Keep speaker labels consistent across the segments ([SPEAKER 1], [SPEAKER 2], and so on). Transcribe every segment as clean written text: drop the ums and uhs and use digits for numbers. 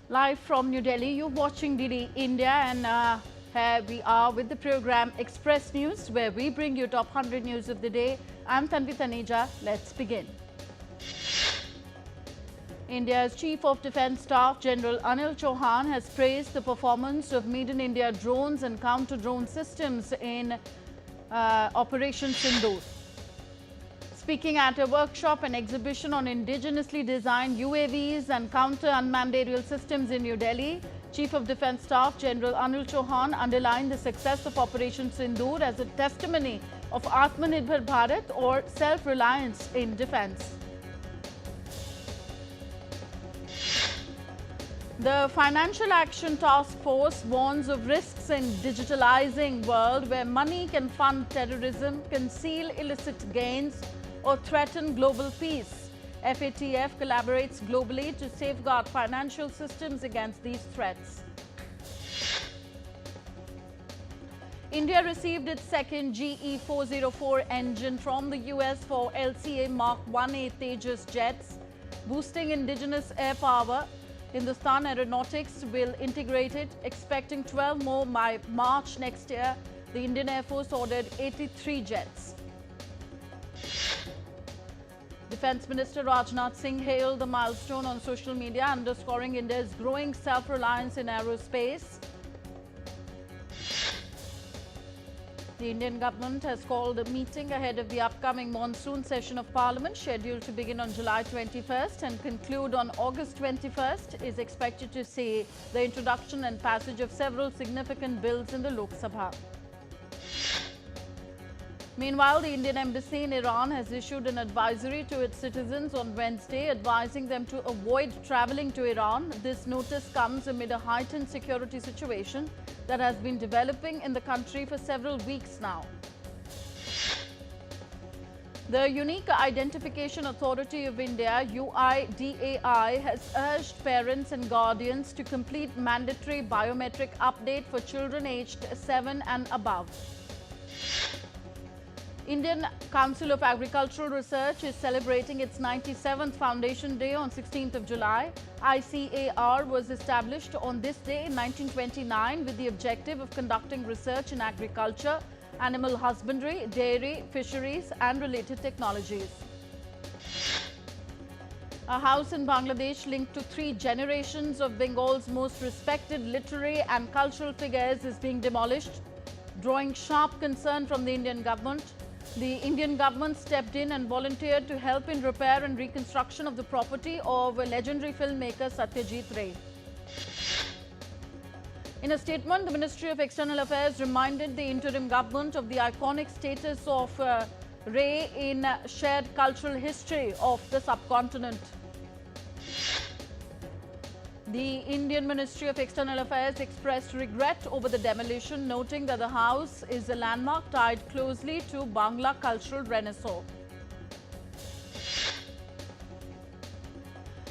[SPEAKER 1] Live from New Delhi, you're watching DD India, and here we are with the program Express News, where we bring you top 100 news of the day. I'm Tanvi Taneja. Let's begin. India's Chief of Defence Staff General Anil Chauhan has praised the performance of Made in India drones and counter-drone systems in Operation Sindoor. Speaking at a workshop and exhibition on indigenously designed UAVs and counter-unmanned aerial systems in New Delhi, Chief of Defence Staff General Anil Chauhan underlined the success of Operation Sindoor as a testimony of Atmanirbhar Bharat, or self-reliance in defence. The Financial Action Task Force warns of risks in digitalizing world where money can fund terrorism, conceal illicit gains, or threaten global peace. FATF collaborates globally to safeguard financial systems against these threats. India received its second GE-404 engine from the US for LCA Mark 1A Tejas jets, boosting indigenous air power. Hindustan Aeronautics will integrate it, expecting 12 more by March next year. The Indian Air Force ordered 83 jets. Defence Minister Rajnath Singh hailed the milestone on social media, underscoring India's growing self-reliance in aerospace. The Indian government has called a meeting ahead of the upcoming monsoon session of Parliament, scheduled to begin on July 21st and conclude on August 21st, is expected to see the introduction and passage of several significant bills in the Lok Sabha. Meanwhile, the Indian Embassy in Iran has issued an advisory to its citizens on Wednesday, advising them to avoid travelling to Iran. This notice comes amid a heightened security situation that has been developing in the country for several weeks now. The Unique Identification Authority of India, UIDAI, has urged parents and guardians to complete mandatory biometric update for children aged 7 and above. Indian Council of Agricultural Research is celebrating its 97th Foundation Day on 16th of July. ICAR was established on this day in 1929 with the objective of conducting research in agriculture, animal husbandry, dairy, fisheries and related technologies. A house in Bangladesh linked to 3 generations of Bengal's most respected literary and cultural figures is being demolished, drawing sharp concern from the Indian government. The Indian government stepped in and volunteered to help in repair and reconstruction of the property of legendary filmmaker Satyajit Ray. In a statement, the Ministry of External Affairs reminded the interim government of the iconic status of Ray in shared cultural history of the subcontinent. The Indian Ministry of External Affairs expressed regret over the demolition, noting that the house is a landmark tied closely to Bangla cultural renaissance.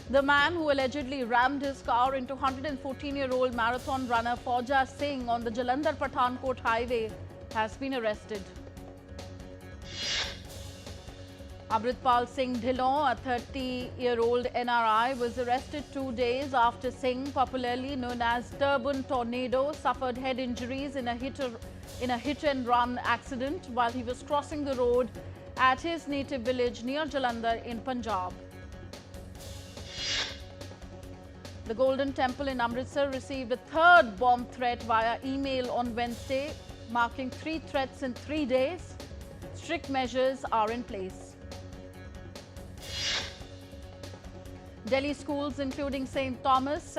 [SPEAKER 1] The man who allegedly rammed his car into 114-year-old marathon runner Fauja Singh on the Jalandhar-Pathankot highway has been arrested. Amritpal Singh Dhillon, a 30-year-old NRI, was arrested 2 days after Singh, popularly known as Turban Tornado, suffered head injuries in a hit-and-run accident while he was crossing the road at his native village near Jalandhar in Punjab. The Golden Temple in Amritsar received a 3rd bomb threat via email on Wednesday, marking 3 threats in 3 days. Strict measures are in place. Delhi schools, including St. Thomas,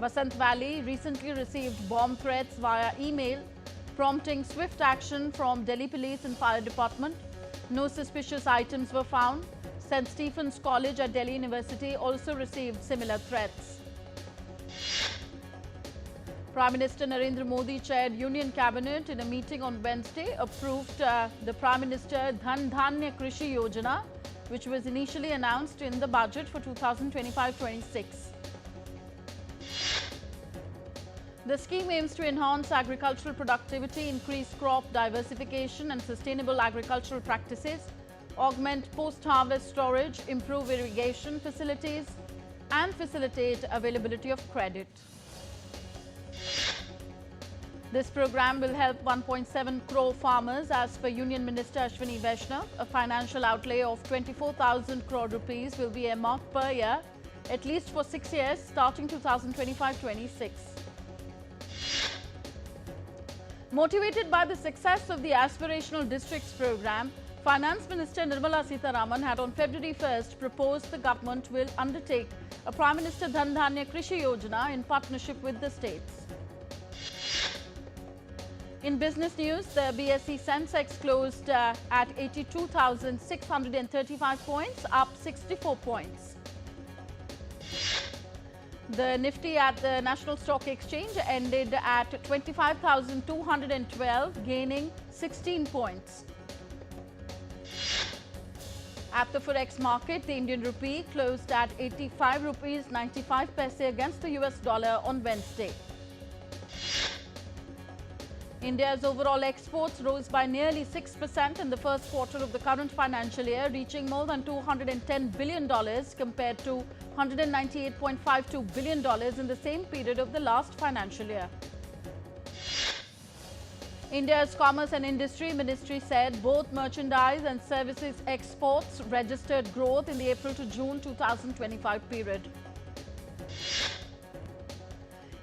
[SPEAKER 1] Vasant Valley, recently received bomb threats via email, prompting swift action from Delhi Police and Fire Department. No suspicious items were found. St. Stephen's College at Delhi University also received similar threats. Prime Minister Narendra Modi chaired Union Cabinet in a meeting on Wednesday, approved the Prime Minister Dhan Dhanya Krishi Yojana, which was initially announced in the budget for 2025-26. The scheme aims to enhance agricultural productivity, increase crop diversification and sustainable agricultural practices, augment post-harvest storage, improve irrigation facilities and facilitate availability of credit. This program will help 1.7 crore farmers as per Union Minister Ashwini Vaishnav. A financial outlay of 24,000 crore rupees will be earmarked per year, at least for 6 years, starting 2025-26. Motivated by the success of the Aspirational Districts program, Finance Minister Nirmala Sitharaman had on February 1st proposed the government will undertake a Prime Minister Dhan Dhanya Krishi Yojana in partnership with the states. In business news, the BSE Sensex closed at 82,635 points, up 64 points. The Nifty at the National Stock Exchange ended at 25,212, gaining 16 points. At the Forex market, the Indian rupee closed at 85 rupees 95 paise against the US dollar on Wednesday. India's overall exports rose by nearly 6% in the first quarter of the current financial year, reaching more than $210 billion compared to $198.52 billion in the same period of the last financial year. India's Commerce and Industry Ministry said both merchandise and services exports registered growth in the April to June 2025 period.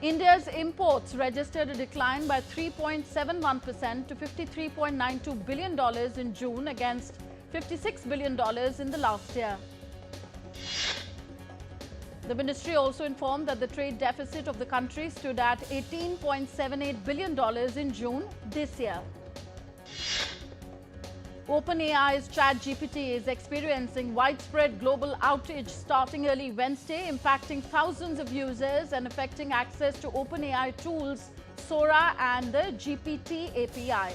[SPEAKER 1] India's imports registered a decline by 3.71% to $53.92 billion in June against $56 billion in the last year. The ministry also informed that the trade deficit of the country stood at $18.78 billion in June this year. OpenAI's ChatGPT is experiencing widespread global outage starting early Wednesday, impacting thousands of users and affecting access to OpenAI tools, Sora and the GPT API.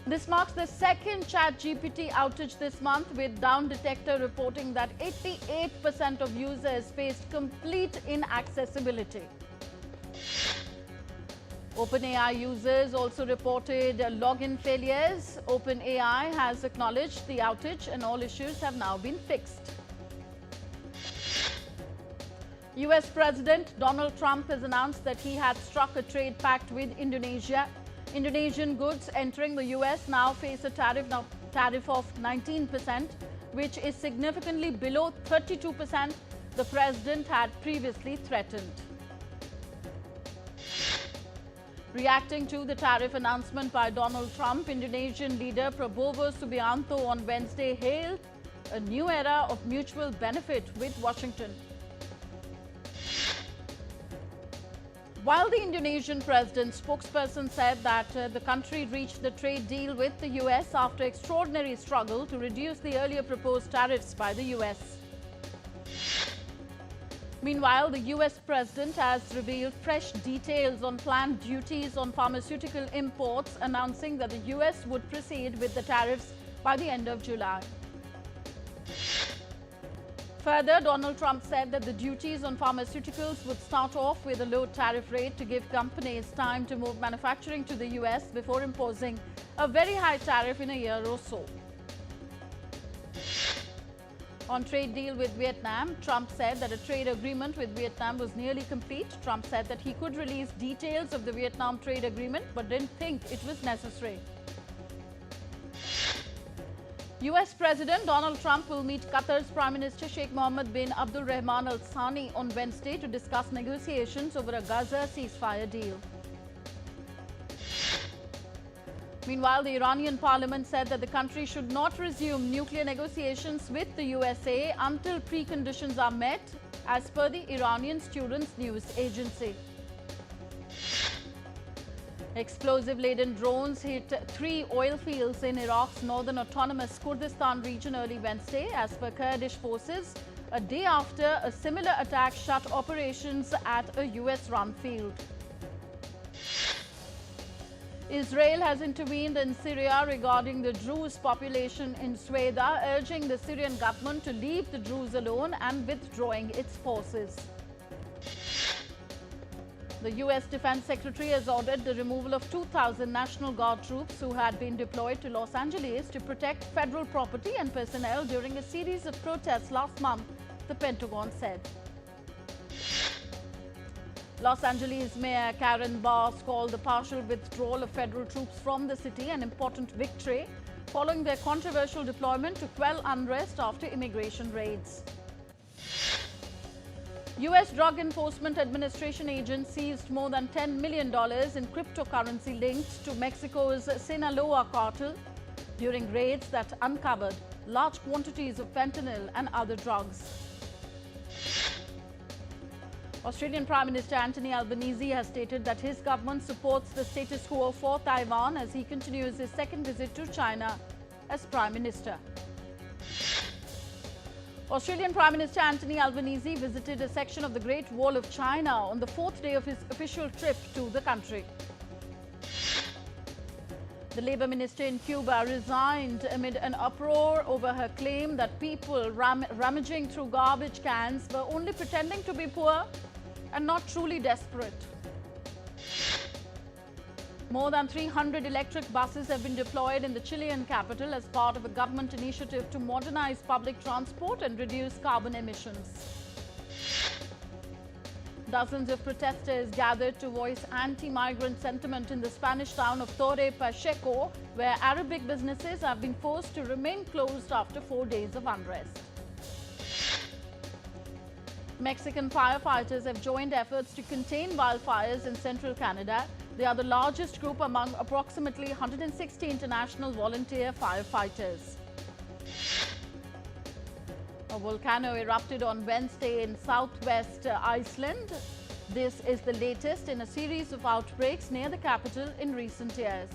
[SPEAKER 1] This marks the second ChatGPT outage this month, with Down Detector reporting that 88% of users faced complete inaccessibility. OpenAI users also reported login failures. OpenAI has acknowledged the outage and all issues have now been fixed. US President Donald Trump has announced that he had struck a trade pact with Indonesia. Indonesian goods entering the US now face a tariff of 19%, which is significantly below 32% the president had previously threatened. Reacting to the tariff announcement by Donald Trump, Indonesian leader Prabowo Subianto on Wednesday hailed a new era of mutual benefit with Washington. While the Indonesian president's spokesperson said that the country reached the trade deal with the US after extraordinary struggle to reduce the earlier proposed tariffs by the US. Meanwhile, the US president has revealed fresh details on planned duties on pharmaceutical imports, announcing that the US would proceed with the tariffs by the end of July. Further, Donald Trump said that the duties on pharmaceuticals would start off with a low tariff rate to give companies time to move manufacturing to the US before imposing a very high tariff in a year or so. On trade deal with Vietnam, Trump said that a trade agreement with Vietnam was nearly complete. Trump said that he could release details of the Vietnam trade agreement but didn't think it was necessary. US President Donald Trump will meet Qatar's Prime Minister Sheikh Mohammed bin Abdul Rahman Al Thani on Wednesday to discuss negotiations over a Gaza ceasefire deal. Meanwhile, the Iranian parliament said that the country should not resume nuclear negotiations with the USA until preconditions are met, as per the Iranian Students' News Agency. Explosive-laden drones hit 3 oil fields in Iraq's northern autonomous Kurdistan region early Wednesday, as per Kurdish forces, a day after a similar attack shut operations at a US-run field. Israel has intervened in Syria regarding the Druze population in Sweda, urging the Syrian government to leave the Druze alone and withdrawing its forces. The US Defense Secretary has ordered the removal of 2,000 National Guard troops who had been deployed to Los Angeles to protect federal property and personnel during a series of protests last month the Pentagon said. Los Angeles Mayor Karen Bass called the partial withdrawal of federal troops from the city an important victory following their controversial deployment to quell unrest after immigration raids. U.S. Drug Enforcement Administration agents seized more than $10 million in cryptocurrency linked to Mexico's Sinaloa cartel during raids that uncovered large quantities of fentanyl and other drugs. Australian Prime Minister Anthony Albanese has stated that his government supports the status quo for Taiwan as he continues his second visit to China as Prime Minister. Australian Prime Minister Anthony Albanese visited a section of the Great Wall of China on the fourth day of his official trip to the country. The Labour Minister in Cuba resigned amid an uproar over her claim that people rummaging through garbage cans were only pretending to be poor and not truly desperate. More than 300 electric buses have been deployed in the Chilean capital as part of a government initiative to modernize public transport and reduce carbon emissions. Dozens of protesters gathered to voice anti-migrant sentiment in the Spanish town of Torre Pacheco, where Arabic businesses have been forced to remain closed after 4 days of unrest. Mexican firefighters have joined efforts to contain wildfires in central Canada. They are the largest group among approximately 160 international volunteer firefighters. A volcano erupted on Wednesday in southwest Iceland. This is the latest in a series of outbreaks near the capital in recent years.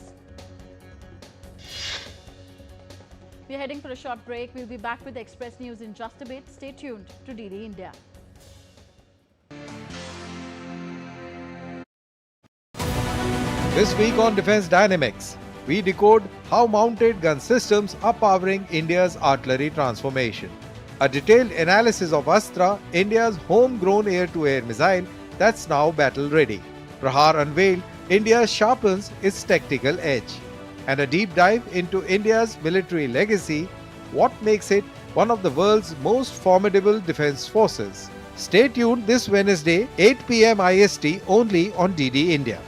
[SPEAKER 1] We're heading for a short break. We'll be back with Express News in just a bit. Stay tuned to DD India.
[SPEAKER 2] This week on Defence Dynamics, we decode how mounted gun systems are powering India's artillery transformation. A detailed analysis of Astra, India's homegrown air-to-air missile that's now battle-ready. Prahar unveiled India sharpens its tactical edge. And a deep dive into India's military legacy, what makes it one of the world's most formidable defence forces. Stay tuned this Wednesday, 8 p.m. IST only on DD India.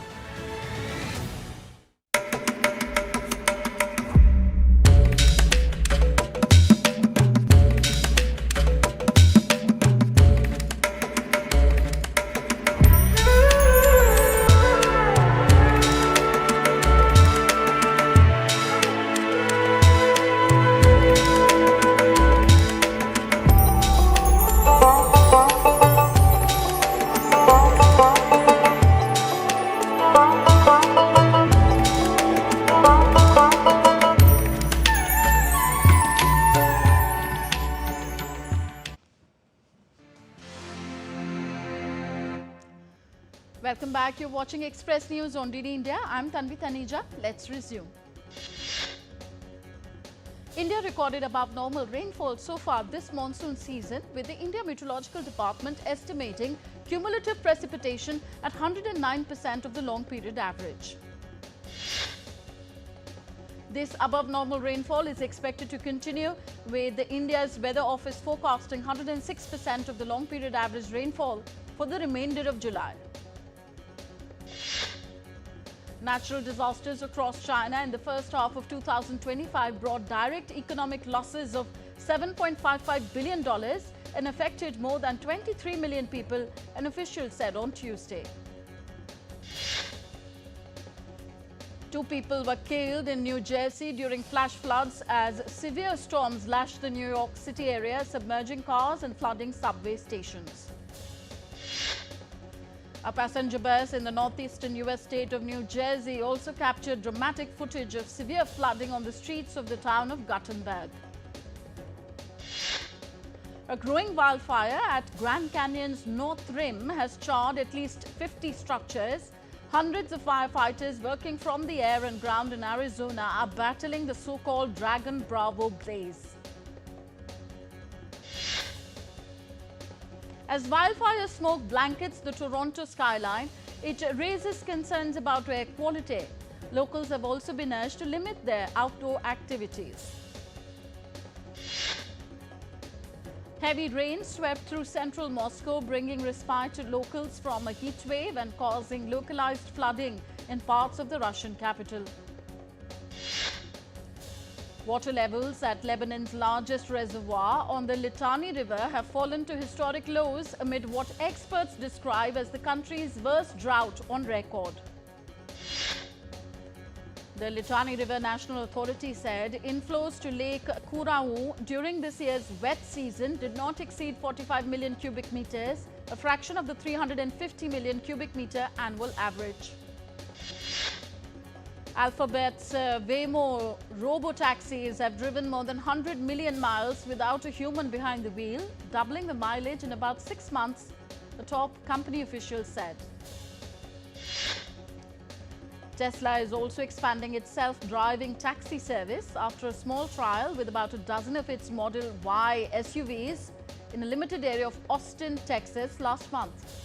[SPEAKER 1] Welcome back. You're watching Express News on DD India. I'm Tanvi Taneja. Let's resume. India recorded above normal rainfall so far this monsoon season, with the India Meteorological Department estimating cumulative precipitation at 109% of the long period average. This above normal rainfall is expected to continue, with the India's Weather Office forecasting 106% of the long period average rainfall for the remainder of July. Natural disasters across China in the first half of 2025 brought direct economic losses of $7.55 billion and affected more than 23 million people, an official said on Tuesday. 2 people were killed in New Jersey during flash floods as severe storms lashed the New York City area, submerging cars and flooding subway stations. A passenger bus in the northeastern U.S. state of New Jersey also captured dramatic footage of severe flooding on the streets of the town of Guttenberg. A growing wildfire at Grand Canyon's North Rim has charred at least 50 structures. Hundreds of firefighters working from the air and ground in Arizona are battling the so-called Dragon Bravo blaze. As wildfire smoke blankets the Toronto skyline, it raises concerns about air quality. Locals have also been urged to limit their outdoor activities. Heavy rain swept through central Moscow, bringing respite to locals from a heat wave and causing localized flooding in parts of the Russian capital. Water levels at Lebanon's largest reservoir on the Litani River have fallen to historic lows amid what experts describe as the country's worst drought on record. The Litani River National Authority said inflows to Lake Kurau during this year's wet season did not exceed 45 million cubic meters, a fraction of the 350 million cubic meter annual average. Alphabet's Waymo robo-taxis have driven more than 100 million miles without a human behind the wheel, doubling the mileage in about 6 months, the top company official said. Tesla is also expanding its self-driving taxi service after a small trial with about a dozen of its Model Y SUVs in a limited area of Austin, Texas last month.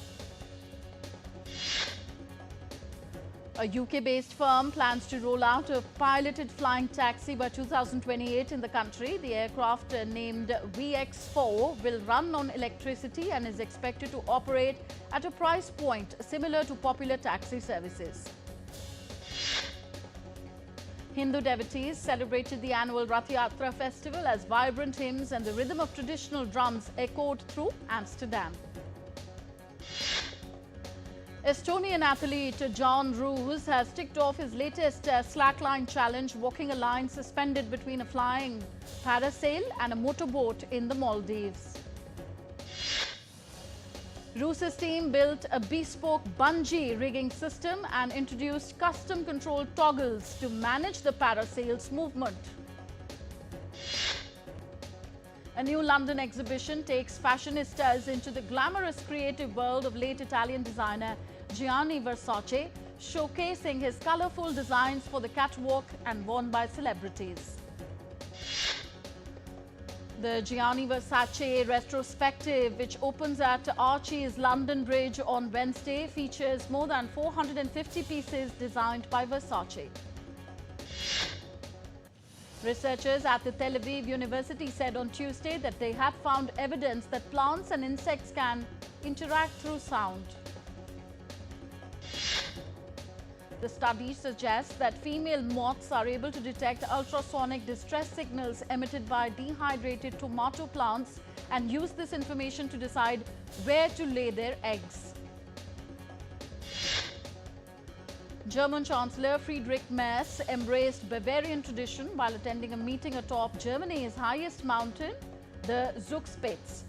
[SPEAKER 1] A UK-based firm plans to roll out a piloted flying taxi by 2028 in the country. The aircraft, named VX4, will run on electricity and is expected to operate at a price point similar to popular taxi services. Hindu devotees celebrated the annual Rath Yatra festival as vibrant hymns and the rhythm of traditional drums echoed through Amsterdam. Estonian athlete John Roos has ticked off his latest slackline challenge, walking a line suspended between a flying parasail and a motorboat in the Maldives. Roos's team built a bespoke bungee rigging system and introduced custom-controlled toggles to manage the parasail's movement. A new London exhibition takes fashionistas into the glamorous creative world of late Italian designer Gianni Versace, showcasing his colourful designs for the catwalk and worn by celebrities. The Gianni Versace retrospective, which opens at Archie's London Bridge on Wednesday, features more than 450 pieces designed by Versace. Researchers at the Tel Aviv University said on Tuesday that they have found evidence that plants and insects can interact through sound. The study suggests that female moths are able to detect ultrasonic distress signals emitted by dehydrated tomato plants and use this information to decide where to lay their eggs. German Chancellor Friedrich Merz embraced Bavarian tradition while attending a meeting atop Germany's highest mountain, the Zugspitze.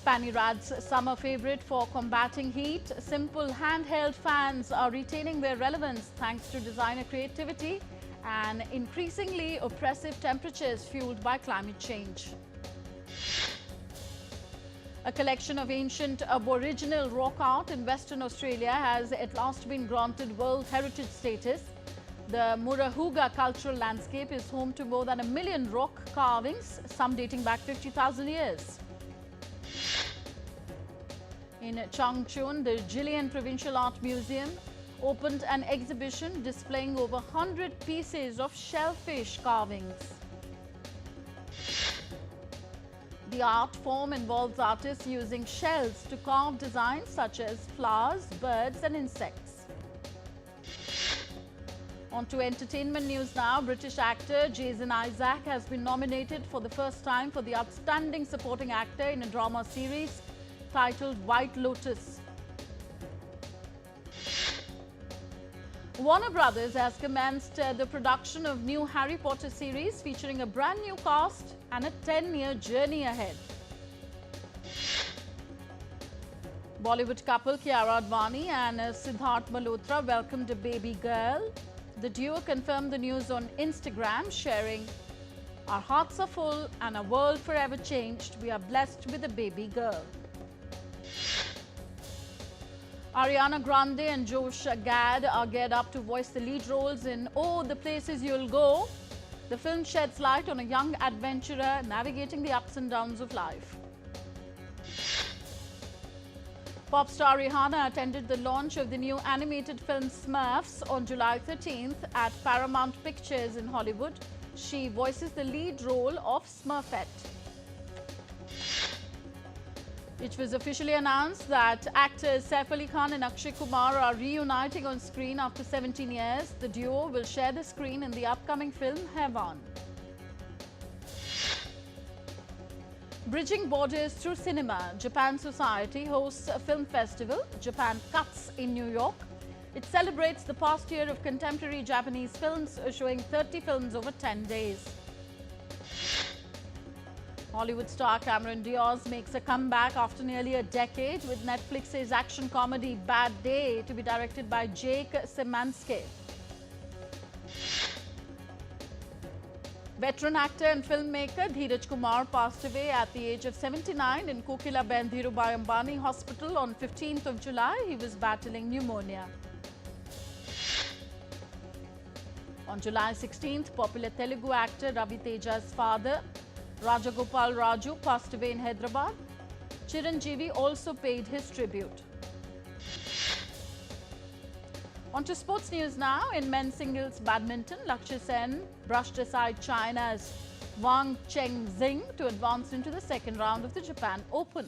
[SPEAKER 1] Spanirad's summer favorite for combating heat, simple handheld fans are retaining their relevance thanks to designer creativity and increasingly oppressive temperatures fueled by climate change. A collection of ancient Aboriginal rock art in Western Australia has at last been granted World Heritage status. The Murahuga cultural landscape is home to more than 1 million rock carvings, some dating back 50,000 years. In Changchun, the Jillian Provincial Art Museum opened an exhibition displaying over 100 pieces of shellfish carvings. The art form involves artists using shells to carve designs such as flowers, birds and insects. On to entertainment news now. British actor Jason Isaac has been nominated for the first time for the Outstanding Supporting Actor in a drama series titled White Lotus. Warner Brothers has commenced the production of new Harry Potter series featuring a brand new cast and a 10-year journey ahead. Bollywood couple Kiara Advani and Siddharth Malhotra welcomed a baby girl. The duo confirmed the news on Instagram, sharing, "Our hearts are full and our world forever changed. We are blessed with a baby girl." Ariana Grande and Josh Gad are geared up to voice the lead roles in Oh, the Places You'll Go. The film sheds light on a young adventurer navigating the ups and downs of life. Pop star Rihanna attended the launch of the new animated film Smurfs on July 13th at Paramount Pictures in Hollywood. She voices the lead role of Smurfette. It was officially announced that actors Saif Ali Khan and Akshay Kumar are reuniting on screen after 17 years. The duo will share the screen in the upcoming film Heavan. Bridging borders through cinema, Japan Society hosts a film festival, Japan Cuts, in New York. It celebrates the past year of contemporary Japanese films, showing 30 films over 10 days. Hollywood star Cameron Diaz makes a comeback after nearly a decade with Netflix's action comedy Bad Day to be directed by Jake Szymanski. Veteran actor and filmmaker Dheeraj Kumar passed away at the age of 79 in Kokilaben Dhirubhai Ambani Hospital on 15th of July. He was battling pneumonia. On July 16th, popular Telugu actor Ravi Teja's father, Rajagopal Raju, passed away in Hyderabad. Chiranjeevi also paid his tribute. On to sports news now. In men's singles badminton, Lakshya Sen brushed aside China's Wang Chengxing to advance into the second round of the Japan Open.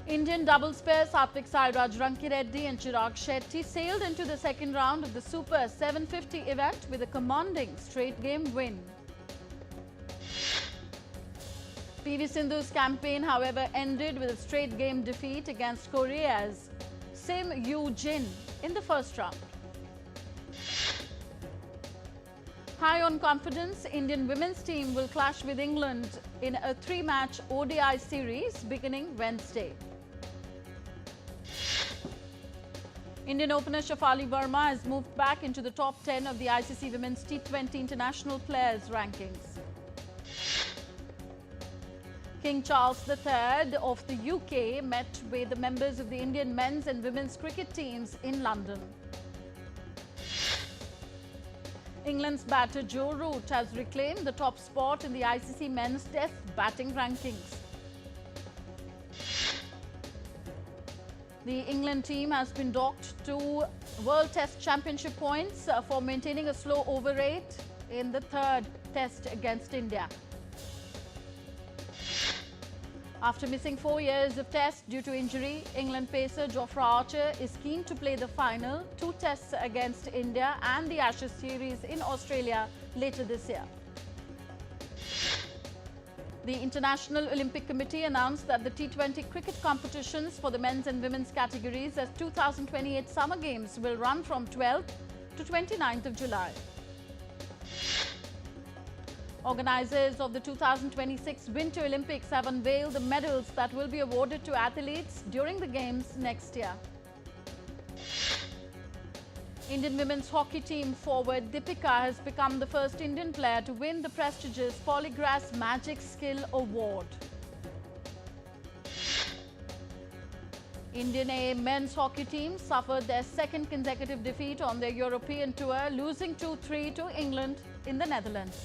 [SPEAKER 1] Indian doubles pair Satvik Sairaj Rankireddy and Chirag Shetty sailed into the second round of the Super 750 event with a commanding straight game win. PV Sindhu's campaign, however, ended with a straight game defeat against Korea's Sim Yoo Jin in the first round. High on confidence, Indian women's team will clash with England in a 3-match ODI series beginning Wednesday. Indian opener Shafali Verma has moved back into the top 10 of the ICC Women's T20 International Players Rankings. King Charles III of the UK met with the members of the Indian men's and women's cricket teams in London. England's batter Joe Root has reclaimed the top spot in the ICC men's test batting rankings. The England team has been docked 2 World Test Championship points for maintaining a slow over rate in the third test against India. After missing 4 years of tests due to injury, England pacer Jofra Archer is keen to play the final 2 tests against India and the Ashes series in Australia later this year. The International Olympic Committee announced that the T20 cricket competitions for the men's and women's categories as 2028 Summer Games will run from 12th to 29th of July. Organisers of the 2026 Winter Olympics have unveiled the medals that will be awarded to athletes during the Games next year. Indian women's hockey team forward Deepika has become the first Indian player to win the prestigious Polygrass Magic Skill Award. Indian A men's hockey team suffered their second consecutive defeat on their European tour, losing 2-3 to England in the Netherlands.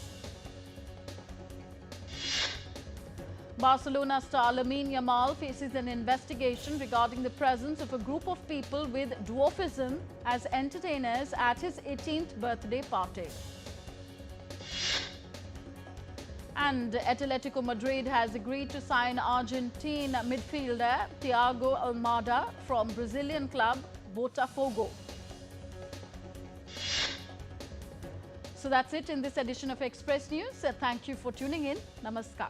[SPEAKER 1] Barcelona star Lamine Yamal faces an investigation regarding the presence of a group of people with dwarfism as entertainers at his 18th birthday party. And Atletico Madrid has agreed to sign Argentine midfielder Thiago Almada from Brazilian club Botafogo. So that's it in this edition of Express News. Thank you for tuning in. Namaskar.